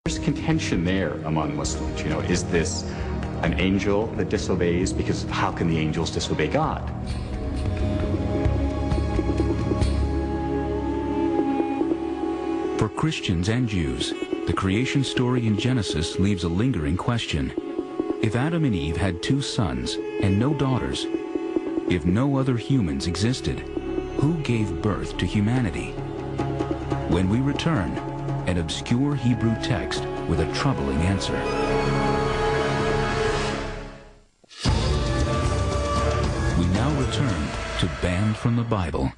There's contention there among Muslims. You know, is this an angel that disobeys? Because how can the angels disobey God? For Christians and Jews, the creation story in Genesis leaves a lingering question. If Adam and Eve had 2 sons and no daughters, if no other humans existed, who gave birth to humanity? When we return, an obscure Hebrew text with a troubling answer. We now return to Banned from the Bible.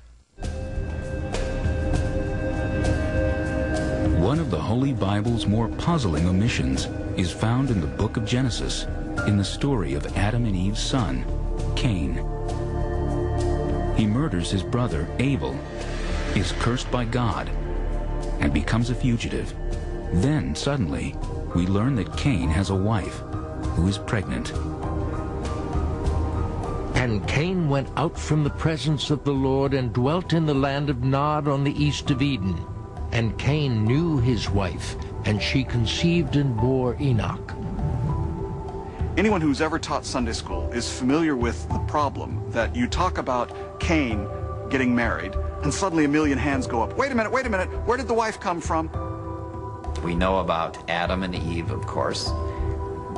One of the Holy Bible's more puzzling omissions is found in the book of Genesis, in the story of Adam and Eve's son, Cain. He murders his brother Abel, is cursed by God, and becomes a fugitive. Then, suddenly, we learn that Cain has a wife who is pregnant. And Cain went out from the presence of the Lord and dwelt in the land of Nod on the east of Eden. And Cain knew his wife, and she conceived and bore Enoch. Anyone who's ever taught Sunday school is familiar with the problem that you talk about Cain getting married, and suddenly a million hands go up. Wait a minute, where did the wife come from? We know about Adam and Eve, of course,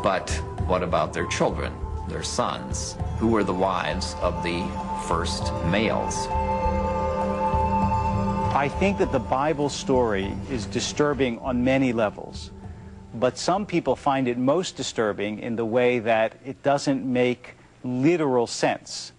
but what about their children, their sons? Who were the wives of the first males? I think that the Bible story is disturbing on many levels, but some people find it most disturbing in the way that it doesn't make literal sense.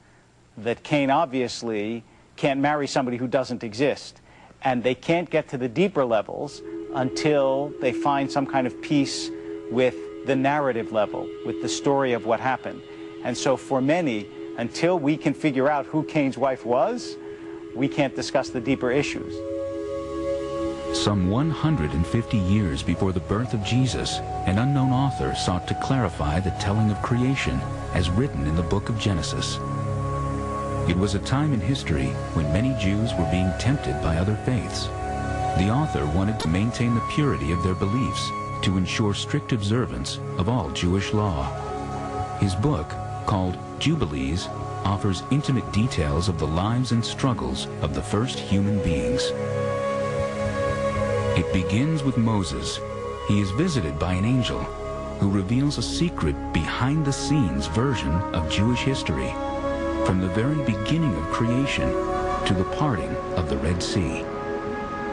That Cain obviously can't marry somebody who doesn't exist, and they can't get to the deeper levels until they find some kind of peace with the narrative level, with the story of what happened. And so for many, until we can figure out who Cain's wife was, we can't discuss the deeper issues. Some 150 years before the birth of Jesus, an unknown author sought to clarify the telling of creation as written in the book of Genesis. It was a time in history when many Jews were being tempted by other faiths. The author wanted to maintain the purity of their beliefs to ensure strict observance of all Jewish law. His book, called Jubilees, offers intimate details of the lives and struggles of the first human beings. It begins with Moses. He is visited by an angel who reveals a secret behind-the-scenes version of Jewish history, from the very beginning of creation to the parting of the Red Sea.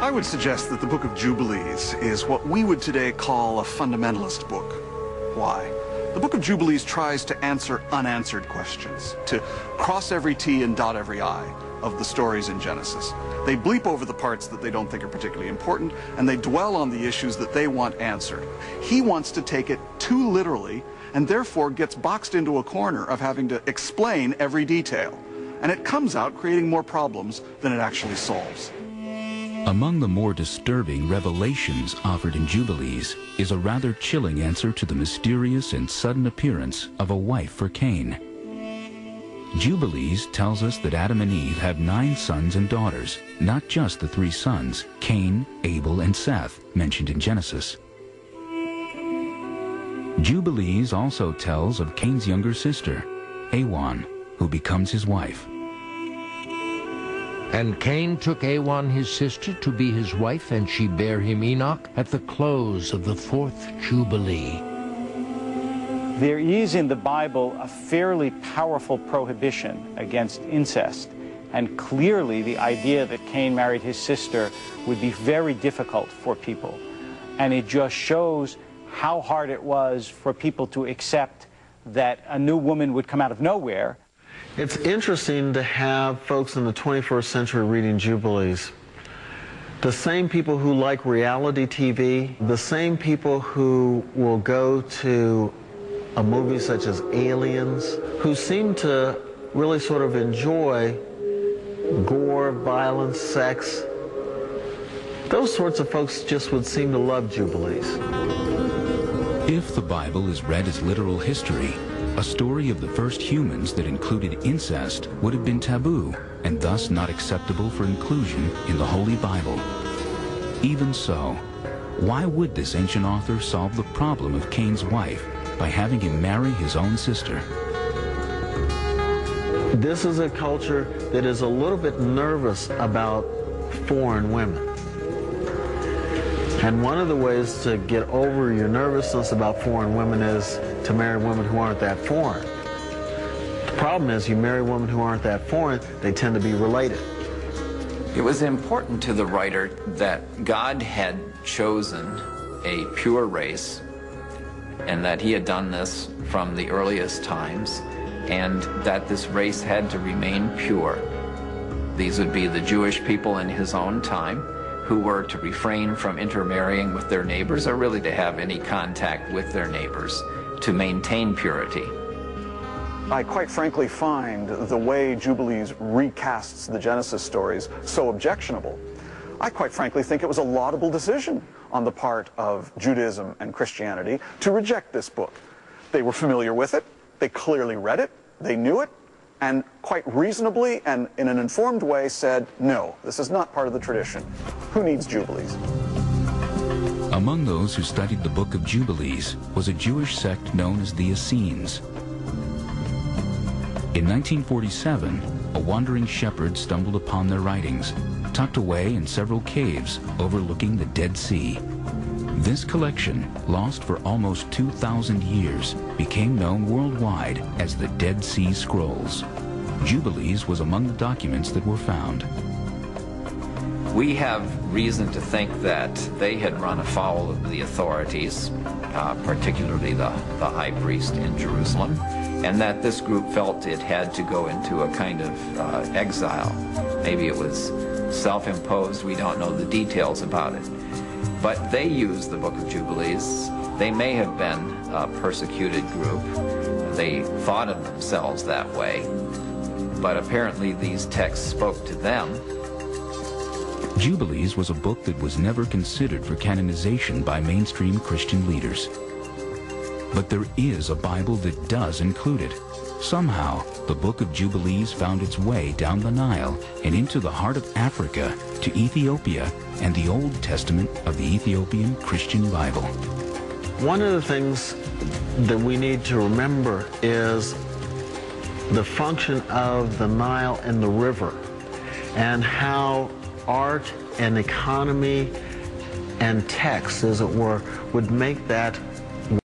I would suggest that the book of Jubilees is what we would today call a fundamentalist book. Why? The book of Jubilees tries to answer unanswered questions, to cross every T and dot every I of the stories in Genesis. They bleep over the parts that they don't think are particularly important, and they dwell on the issues that they want answered. He wants to take it too literally, and therefore gets boxed into a corner of having to explain every detail. And it comes out creating more problems than it actually solves. Among the more disturbing revelations offered in Jubilees is a rather chilling answer to the mysterious and sudden appearance of a wife for Cain. Jubilees tells us that Adam and Eve have 9 sons and daughters, not just the 3 sons, Cain, Abel, and Seth, mentioned in Genesis. Jubilees also tells of Cain's younger sister, Awan, who becomes his wife. And Cain took Awan his sister to be his wife, and she bare him Enoch at the close of the 4th Jubilee. There is in the Bible a fairly powerful prohibition against incest, and clearly the idea that Cain married his sister would be very difficult for people. And it just shows how hard it was for people to accept that a new woman would come out of nowhere. It's interesting to have folks in the 21st century reading Jubilees. The same people who like reality TV, the same people who will go to a movie such as Aliens, who seem to really sort of enjoy gore, violence, sex. Those sorts of folks just would seem to love Jubilees. If the Bible is read as literal history, a story of the first humans that included incest would have been taboo and thus not acceptable for inclusion in the Holy Bible. Even so, Why would this ancient author solve the problem of Cain's wife by having him marry his own sister? This is a culture that is a little bit nervous about foreign women. And one of the ways to get over your nervousness about foreign women is to marry women who aren't that foreign. The problem is you marry women who aren't that foreign, they tend to be related. It was important to the writer that God had chosen a pure race and that he had done this from the earliest times, and that this race had to remain pure. These would be the Jewish people in his own time, who were to refrain from intermarrying with their neighbors, or really to have any contact with their neighbors, to maintain purity. I quite frankly find the way Jubilees recasts the Genesis stories so objectionable. I quite frankly think it was a laudable decision on the part of Judaism and Christianity to reject this book. They were familiar with it, they clearly read it, they knew it, and quite reasonably and in an informed way said, no, this is not part of the tradition. Who needs Jubilees? Among those who studied the Book of Jubilees was a Jewish sect known as the Essenes. In 1947, a wandering shepherd stumbled upon their writings, tucked away in several caves overlooking the Dead Sea. This collection, lost for almost 2,000 years, became known worldwide as the Dead Sea Scrolls. Jubilees was among the documents that were found. We have reason to think that they had run afoul of the authorities, particularly the high priest in Jerusalem, and that this group felt it had to go into a kind of exile. Maybe it was self-imposed, we don't know the details about it. But they used the Book of Jubilees. They may have been a persecuted group. They thought of themselves that way. But apparently these texts spoke to them. Jubilees was a book that was never considered for canonization by mainstream Christian leaders. But there is a Bible that does include it. Somehow, the Book of Jubilees found its way down the Nile and into the heart of Africa to Ethiopia and the Old Testament of the Ethiopian Christian Bible. One of the things that we need to remember is the function of the Nile and the river, and how art and economy and text, as it were, would make that